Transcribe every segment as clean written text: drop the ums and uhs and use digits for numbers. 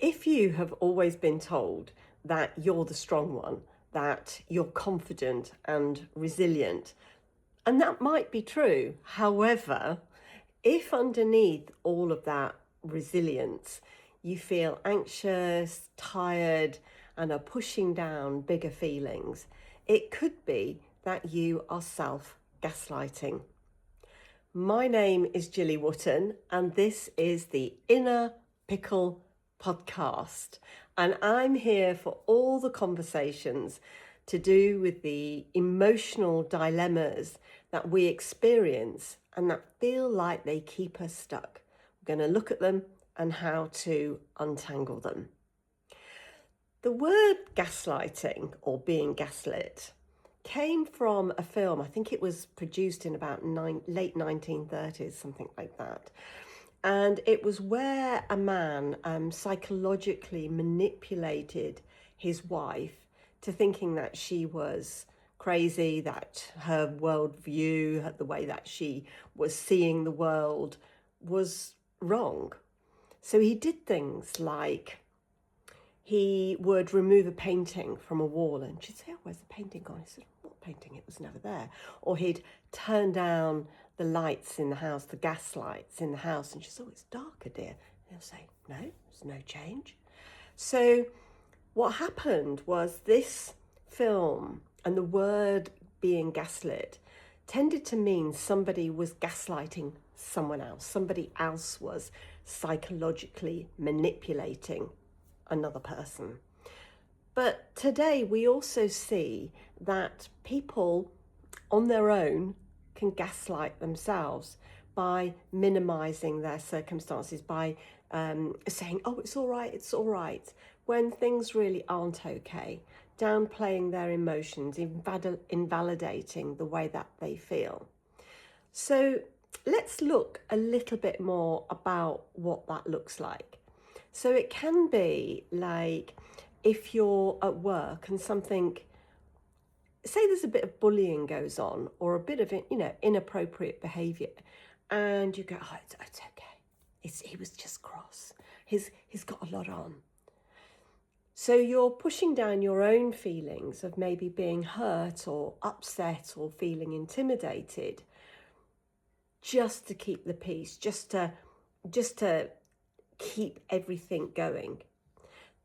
If you have always been told that you're the strong one, that you're confident and resilient, and that might be true. However, if underneath all of that resilience, you feel anxious, tired, and are pushing down bigger feelings, it could be that you are self-gaslighting. My name is Gilly Wotton, and this is the Inner Pickle Podcast. And I'm here for all the conversations to do with the emotional dilemmas that we experience and that feel like they keep us stuck. We're going to look at them and how to untangle them. The word gaslighting, or being gaslit, came from a film. I think it was produced in about late 1930s, something like that. And it was where a man psychologically manipulated his wife to thinking that she was crazy, that her worldview, the way that she was seeing the world was wrong. So he did things like he would remove a painting from a wall and she'd say, "Oh, where's the painting gone?" He said, "What painting? It was never there." Or he'd turn down the lights in the house, the gas lights in the house, and she'd say, "Oh, it's darker, dear." And he'll say, "No, there's no change." So what happened was this film and the word being gaslit tended to mean somebody was gaslighting someone else. Somebody else was psychologically manipulating another person. But today we also see that people on their own can gaslight themselves by minimizing their circumstances, by saying, "Oh, it's all right," when things really aren't okay, downplaying their emotions, invalidating the way that they feel. So let's look a little bit more about what that looks like. So it can be like if you're at work and something, say there's a bit of bullying goes on or a bit of inappropriate behaviour, and you go, "Oh, it's okay. He was just cross. He's got a lot on." So you're pushing down your own feelings of maybe being hurt or upset or feeling intimidated just to keep the peace, just to keep everything going.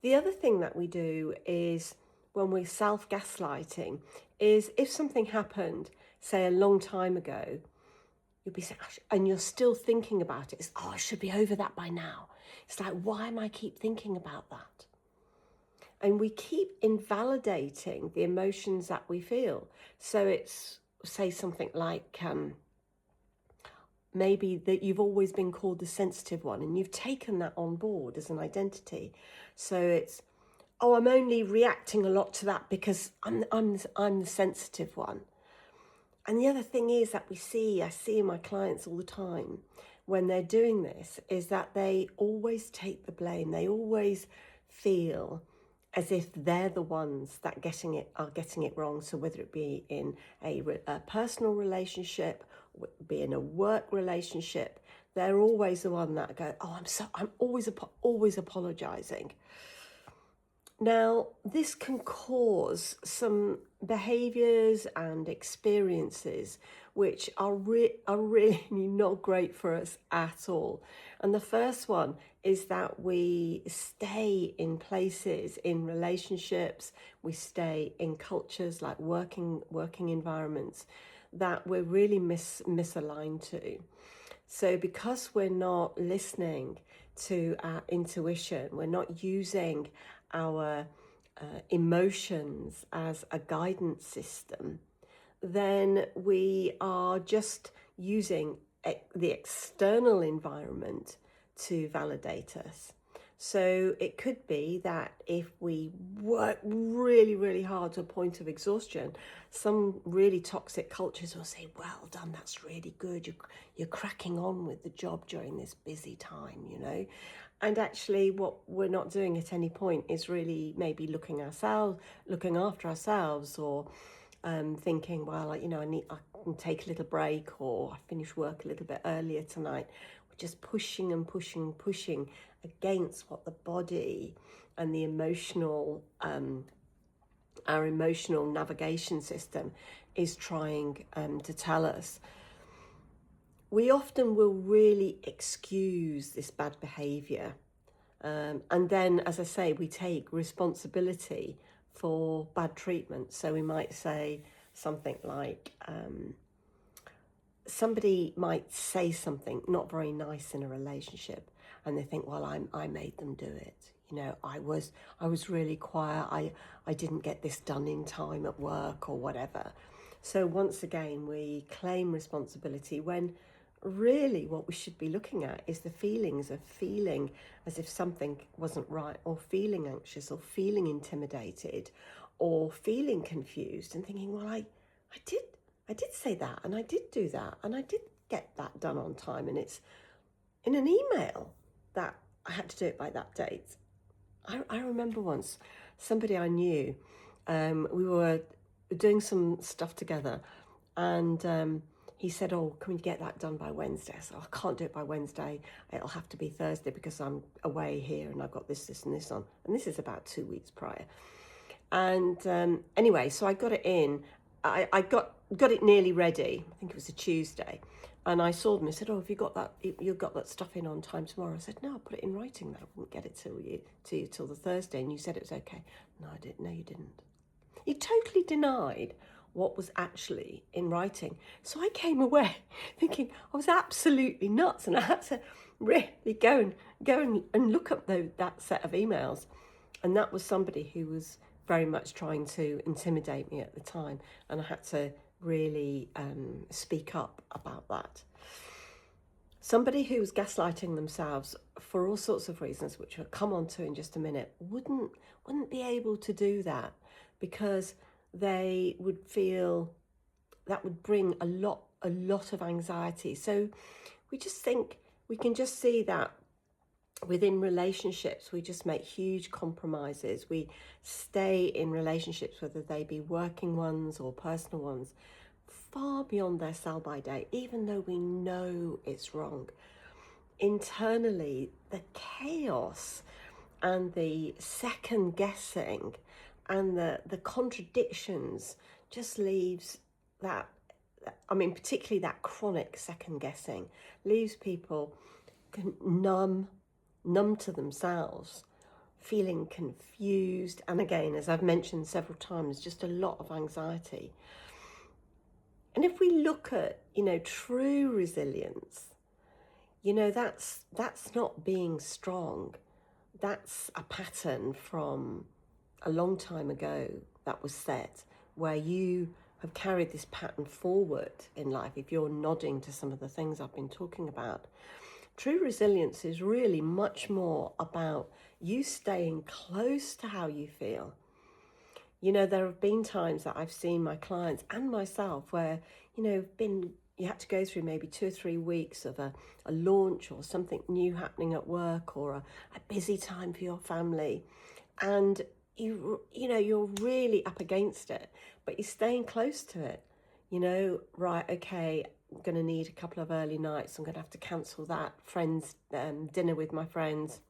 The other thing that we do is when we're self-gaslighting is if something happened, say a long time ago, you'll be saying, and you're still thinking about it. It's, "Oh, I should be over that by now." It's like, why am I keep thinking about that? And we keep invalidating the emotions that we feel. So it's, say something like, maybe that you've always been called the sensitive one and you've taken that on board as an identity. So it's, "Oh, I'm only reacting a lot to that because I'm the sensitive one." And the other thing is that I see in my clients all the time when they're doing this is that they always take the blame. They always feel as if they're the ones that are getting it wrong. So whether it be in a personal relationship, be in a work relationship, they're always the one that go, "Oh, I'm always apologizing." Now, this can cause some behaviors and experiences which are really not great for us at all. And the first one is that we stay in places, in relationships, we stay in cultures like working environments that we're really misaligned to. So because we're not listening to our intuition, we're not using our emotions as a guidance system, then we are just using the external environment to validate us. So it could be that if we work really, really hard to a point of exhaustion, some really toxic cultures will say, "Well done, that's really good. You're cracking on with the job during this busy time, you know." And actually what we're not doing at any point is really maybe looking after ourselves, or thinking, "Well, I can take a little break, or I finish work a little bit earlier tonight." We're just pushing and pushing and pushing against what the body and the emotional, our emotional navigation system is trying to tell us. We often will really excuse this bad behaviour. And then, as I say, we take responsibility for bad treatment. So we might say something like, somebody might say something not very nice in a relationship, and they think, well, I made them do it. You know, I was really quiet. I didn't get this done in time at work or whatever. So once again, we claim responsibility when really what we should be looking at is the feelings of feeling as if something wasn't right, or feeling anxious, or feeling intimidated, or feeling confused, and thinking, well, I did say that, and I did do that, and I did get that done on time, and it's in an email that I had to do it by that date. I remember once somebody I knew, we were doing some stuff together, and he said, oh, can we get that done by Wednesday? I said, I can't do it by Wednesday. It'll have to be Thursday because I'm away here and I've got this and this on. And this is about 2 weeks prior. And anyway, so I got it in. I got it nearly ready. I think it was a Tuesday. And I saw them. I said, oh, have you got that? You've got that stuff in on time tomorrow? I said, no, I'll put it in writing that I wouldn't get it to you till the Thursday. And you said it was okay. No, I didn't. No, you didn't. You totally denied what was actually in writing. So I came away thinking I was absolutely nuts, and I had to really go and look up that set of emails. And that was somebody who was very much trying to intimidate me at the time, and I had to really speak up about that. Somebody who was gaslighting themselves for all sorts of reasons, which I'll come on to in just a minute, wouldn't be able to do that, because they would feel that would bring a lot of anxiety. So we can just see that within relationships, we just make huge compromises. We stay in relationships, whether they be working ones or personal ones, far beyond their sell-by date, even though we know it's wrong. Internally, the chaos and the second guessing and the contradictions just leaves that, particularly that chronic second guessing, leaves people numb to themselves, feeling confused. And again, as I've mentioned several times, just a lot of anxiety. And if we look at, true resilience, that's not being strong. That's a pattern from a long time ago that was set, where you have carried this pattern forward in life. If you're nodding to some of the things I've been talking about, true resilience is really much more about you staying close to how you feel. There have been times that I've seen my clients and myself where, you had to go through maybe 2 or 3 weeks of a launch or something new happening at work, or a busy time for your family. And you're really up against it, but you're staying close to it. Right, okay, I'm going to need a couple of early nights. I'm going to have to cancel that friend's dinner with my friends,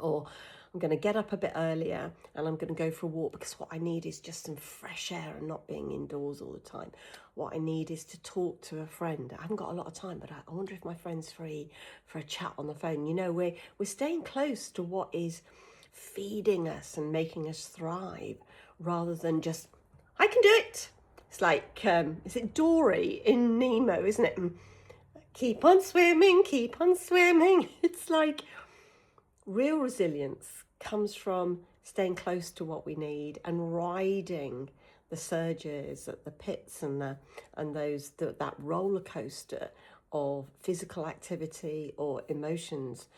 or I'm going to get up a bit earlier and I'm going to go for a walk, because what I need is just some fresh air and not being indoors all the time. What I need is to talk to a friend. I haven't got a lot of time, but I wonder if my friend's free for a chat on the phone. We're staying close to what is feeding us and making us thrive, rather than just, I can do it. It's like, is it Dory in Nemo, isn't it? Keep on swimming, keep on swimming. It's like real resilience comes from staying close to what we need and riding the surges at the pits and that roller coaster of physical activity or emotions,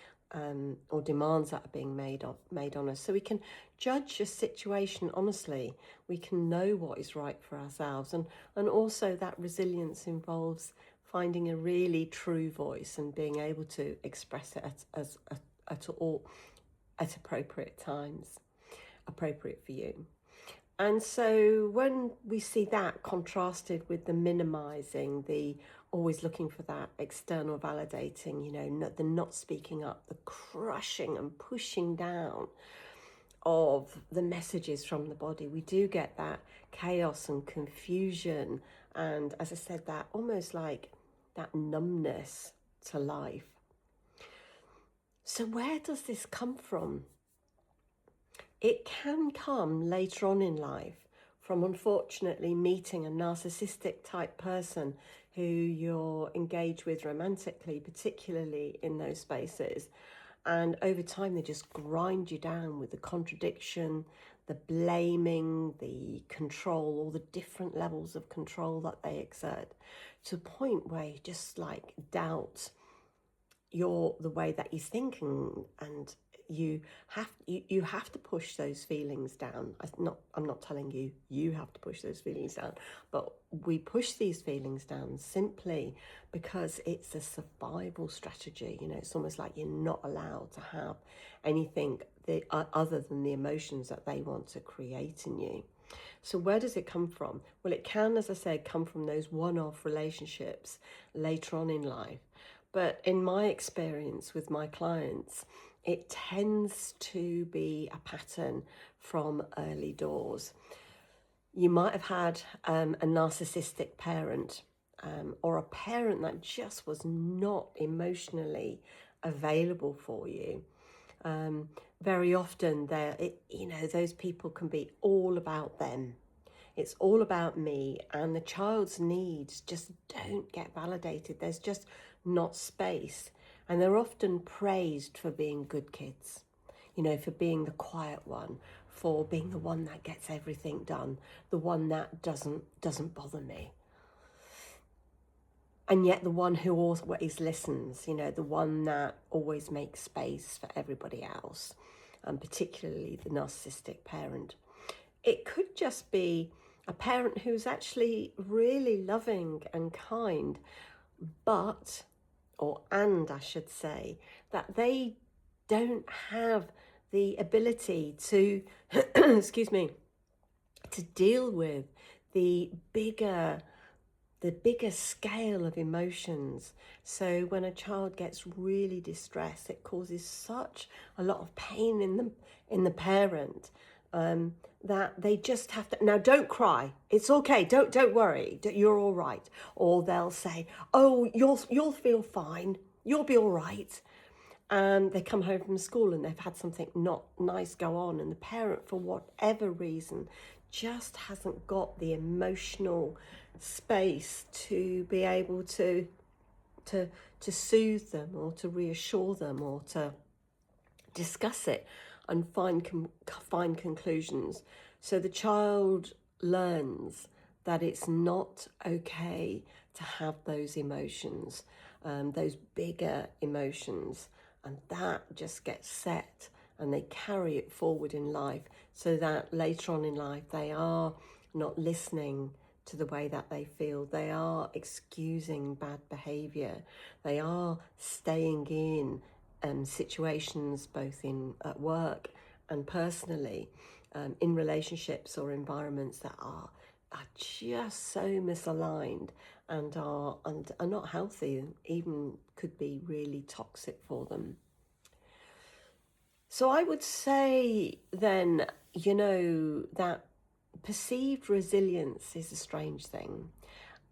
or demands that are being made on us. So we can judge a situation honestly. We can know what is right for ourselves, and also that resilience involves finding a really true voice and being able to express it at appropriate times, appropriate for you. And so when we see that contrasted with the minimizing, the always looking for that external validating, the not speaking up, the crushing and pushing down of the messages from the body. We do get that chaos and confusion, and as I said, that almost like that numbness to life. So where does this come from? It can come later on in life from, unfortunately, meeting a narcissistic type person who you're engaged with romantically, particularly in those spaces. And over time, they just grind you down with the contradiction, the blaming, the control, all the different levels of control that they exert, to a point where you just like doubt the way that you think, and you have to push those feelings down. I'm not telling you have to push those feelings down, but we push these feelings down simply because it's a survival strategy. It's almost like you're not allowed to have anything other than the emotions that they want to create in you. So where does it come from? Well, it can, as I said, come from those one-off relationships later on in life. But in my experience with my clients, it tends to be a pattern from early doors. You might have had a narcissistic parent, or a parent that just was not emotionally available for you. Very often, those people can be all about them. It's all about me, and the child's needs just don't get validated. There's just not space. And they're often praised for being good kids, for being the quiet one, for being the one that gets everything done, the one that doesn't bother me. And yet the one who always listens, the one that always makes space for everybody else, and particularly the narcissistic parent. It could just be a parent who's actually really loving and kind, and I should say, that they don't have the ability to, to deal with the bigger scale of emotions. So when a child gets really distressed, it causes such a lot of pain in the parent, that they just have to, now don't cry, it's okay, don't worry, you're all right. Or they'll say, oh, you'll feel fine, you'll be all right. And they come home from school and they've had something not nice go on, and the parent, for whatever reason, just hasn't got the emotional space to be able to soothe them, or to reassure them, or to discuss it and find conclusions. So the child learns that it's not okay to have those emotions, those bigger emotions, and that just gets set, and they carry it forward in life, so that later on in life they are not listening to the way that they feel. They are excusing bad behaviour. They are staying in situations, both at work and personally, in relationships or environments that are just so misaligned and are not healthy, and even could be really toxic for them. So I would say then, that perceived resilience is a strange thing.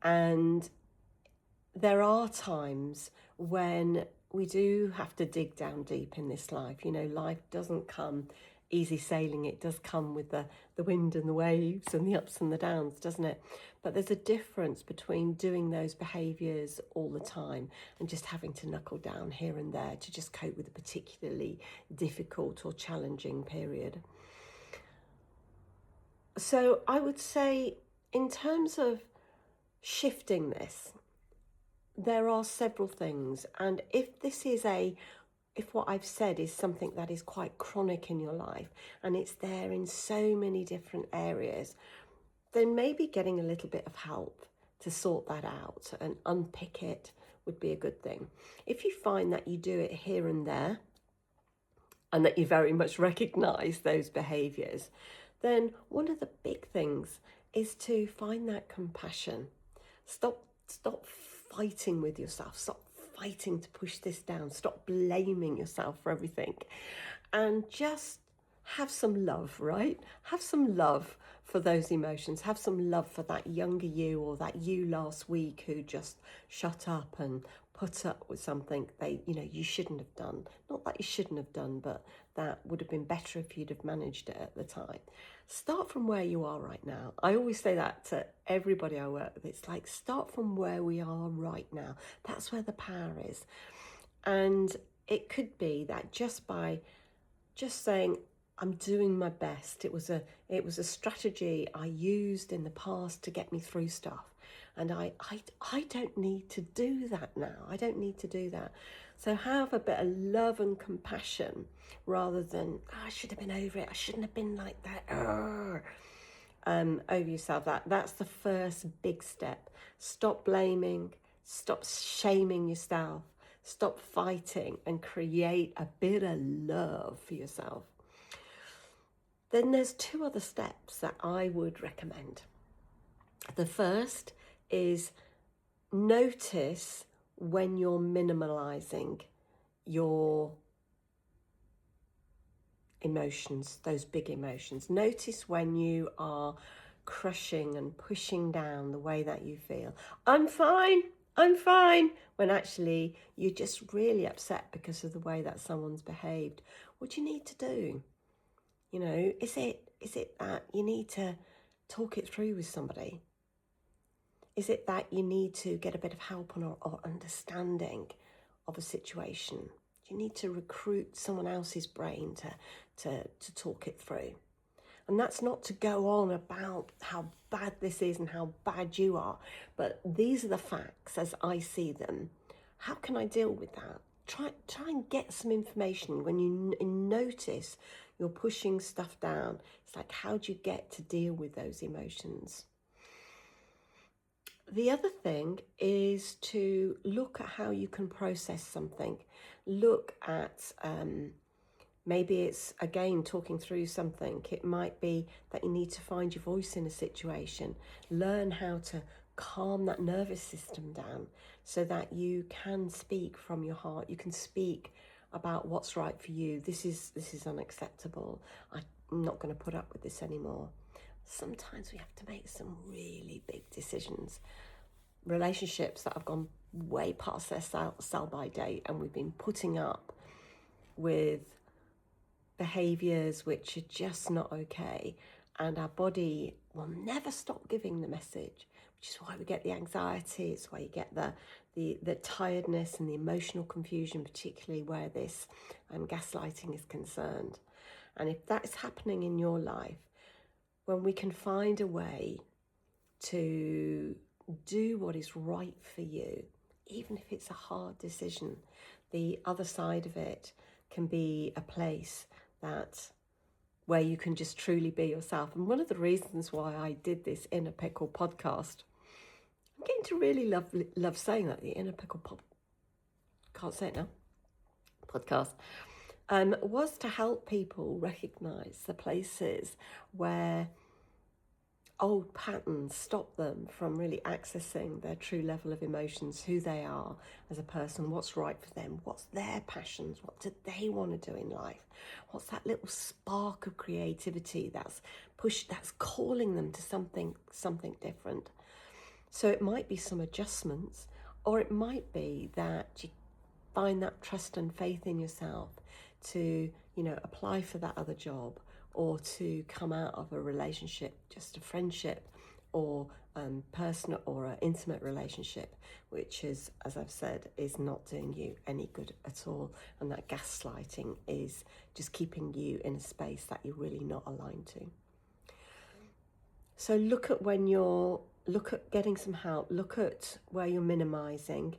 And there are times when we do have to dig down deep in this life. Life doesn't come easy sailing. It does come with the wind and the waves and the ups and the downs, doesn't it? But there's a difference between doing those behaviours all the time and just having to knuckle down here and there to just cope with a particularly difficult or challenging period. So I would say, in terms of shifting this, there are several things. And if what I've said is something that is quite chronic in your life, and it's there in so many different areas, then maybe getting a little bit of help to sort that out and unpick it would be a good thing. If you find that you do it here and there, and that you very much recognise those behaviours, then one of the big things is to find that compassion. Stop fighting with yourself. Stop fighting to push this down. Stop blaming yourself for everything. And just have some love, right? Have some love for those emotions. Have some love for that younger you, or that you last week who just shut up and put up with something you shouldn't have done. Not that you shouldn't have done, but that would have been better if you'd have managed it at the time. Start from where you are right now. I always say that to everybody I work with. It's like, start from where we are right now. That's where the power is. And it could be that just by just saying, I'm doing my best. It was a strategy I used in the past to get me through stuff. And I don't need to do that now. I don't need to do that. So have a bit of love and compassion rather than, I should have been over it. I shouldn't have been like that. Over yourself. That's the first big step. Stop blaming. Stop shaming yourself. Stop fighting and create a bit of love for yourself. Then there's 2 other steps that I would recommend. The first is notice when you're minimalizing your emotions, those big emotions. Notice when you are crushing and pushing down the way that you feel. I'm fine, when actually you're just really upset because of the way that someone's behaved. What do you need to do? Is it that you need to talk it through with somebody? Is it that you need to get a bit of help or understanding of a situation? Do you need to recruit someone else's brain to talk it through? And that's not to go on about how bad this is and how bad you are, but these are the facts as I see them. How can I deal with that? Try and get some information when you notice you're pushing stuff down. It's like, how do you get to deal with those emotions? The other thing is to look at how you can process something. Look at, maybe it's, again, talking through something. It might be that you need to find your voice in a situation. Learn how to calm that nervous system down so that you can speak from your heart. You can speak about what's right for you. This is unacceptable. I'm not going to put up with this anymore. Sometimes we have to make some really big decisions. Relationships that have gone way past their sell-by date, and we've been putting up with behaviours which are just not okay, and our body will never stop giving the message, which is why we get the anxiety. It's why you get the tiredness and the emotional confusion, particularly where this gaslighting is concerned. And if that's happening in your life, when we can find a way to do what is right for you, even if it's a hard decision, the other side of it can be a place where you can just truly be yourself. And one of the reasons why I did this Inner Pickle podcast, I'm getting to really love saying that, the Inner Pickle can't say it now, podcast, was to help people recognize the places where old patterns stop them from really accessing their true level of emotions, who they are as a person, what's right for them, what's their passions, what do they want to do in life, what's that little spark of creativity that's calling them to something different. So it might be some adjustments, or it might be that you find that trust and faith in yourself to, apply for that other job, or to come out of a relationship, just a friendship or personal or an intimate relationship, which is, as I've said, is not doing you any good at all. And that gaslighting is just keeping you in a space that you're really not aligned to. So look at getting some help, look at where you're minimizing,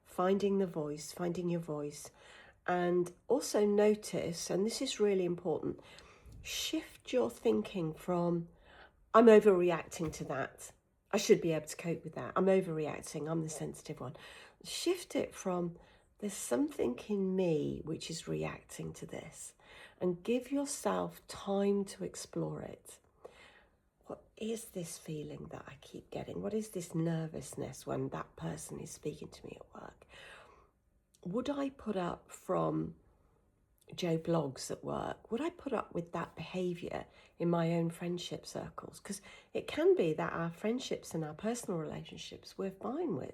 finding your voice, and also notice, and this is really important, shift your thinking from, I'm overreacting to that. I should be able to cope with that. I'm overreacting. I'm the sensitive one. Shift it from, there's something in me which is reacting to this, and give yourself time to explore it. what is this feeling that I keep getting? What is this nervousness when that person is speaking to me at work? Would I put up from Joe Blogs at work? Would I put up with that behaviour in my own friendship circles? Because it can be that our friendships and our personal relationships we're fine with,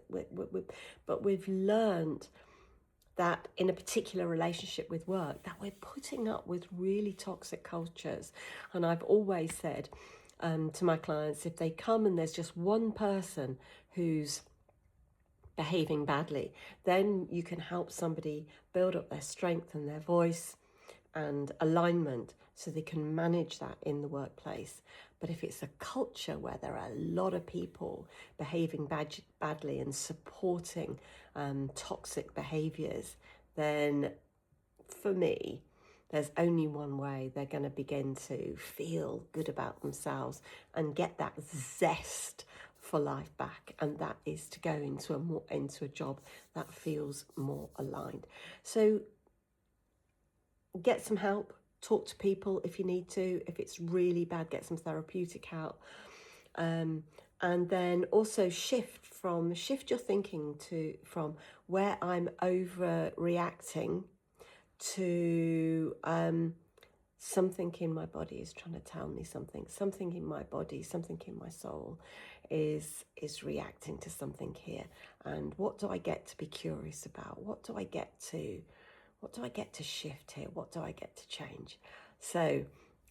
but we've learned that in a particular relationship with work that we're putting up with really toxic cultures. And I've always said to my clients, if they come and there's just one person who's behaving badly, then you can help somebody build up their strength and their voice and alignment so they can manage that in the workplace. But if it's a culture where there are a lot of people behaving badly and supporting toxic behaviours, then for me, there's only one way they're going to begin to feel good about themselves and get that zest for life back, and that is to go into a job that feels more aligned. So get some help, talk to people if you need to. If it's really bad, get some therapeutic help, and then also shift your thinking from where I'm overreacting to something in my body is trying to tell me something in my body, something in my soul is reacting to something here. And what do I get to be curious about? What do I get to shift here? What do I get to change? So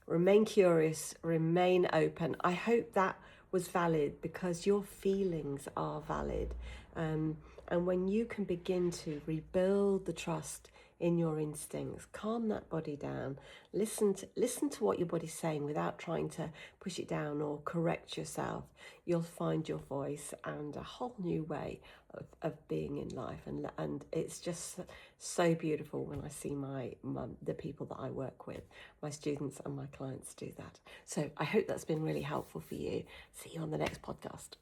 remain curious, remain open. I hope that was valid, because your feelings are valid. And when you can begin to rebuild the trust in your instincts, calm that body down, listen to what your body's saying without trying to push it down or correct yourself, you'll find your voice and a whole new way of being in life. And it's just so beautiful when I see the people that I work with, my students and my clients, do that. So I hope that's been really helpful for you. See you on the next podcast.